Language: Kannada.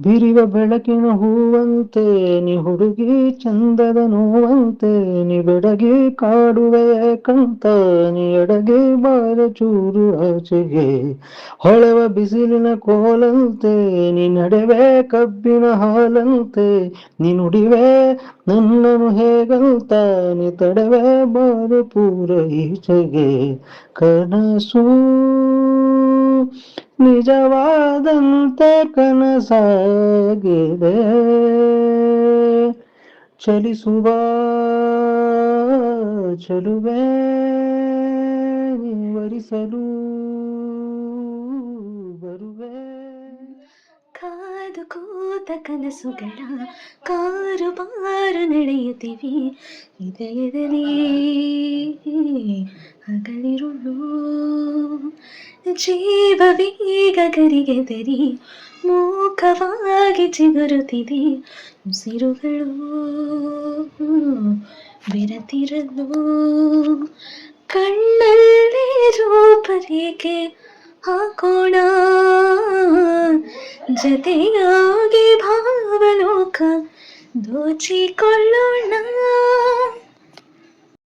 ಬಿರಿವ ಬೆಳಕಿನ ಹೂವಂತೆ ನೀ ಹುಡುಗಿ ಚಂದದ ನೋವಂತೆ ನೀ ಬೆಡಗಿ ಕಾಡುವೆ ಕಂತ ನೀ ಎಡಗೆ ಬಾರ ಚೂರು ಆಚೆಗೆ ಹೊಳೆವ ಬಿಸಿಲಿನ ಕೋಲಂತೆ ನೀ ನಡೆವೆ ಕಬ್ಬಿನ ಹಾಲಂತೆ ನೀ ನುಡಿವೆ ನನ್ನನು ಹೇಗಂತ ನೀ ತಡವೆ ಬಾರ ಪೂರ ಈಚೆಗೆ ಕನಸು ನಿಜವಾದಂತೆ ಕನಸಾಗಿದೆ ಚಲಿಸುವ ಚಲುವೆ ವರಿಸಲು ಬರುವೆ. ಕಾದು ಕೂತ ಕನಸುಗಳ ಕಾರುಬಾರು ನಡೆಯುತ್ತಿವೆ ಇದೆಯದಲ್ಲಿ ಹಗಲಿರುಳು ಜೀವವೀಗ ಗರಿಗೆದರಿ ಮೂಕವಾಗಿ ಚಿಗುರುತ್ತಿದೆ ಉಸಿರುಗಳು ಬೆರೆತಿರಲು ಕಣ್ಣಲ್ಲೇ ರೂಪರೇಖೆ ಹಾಕೋಣ ಜತೆಯಾಗಿ ಭಾವಲೋಕ ದೋಚಿಕೊಳ್ಳೋಣ.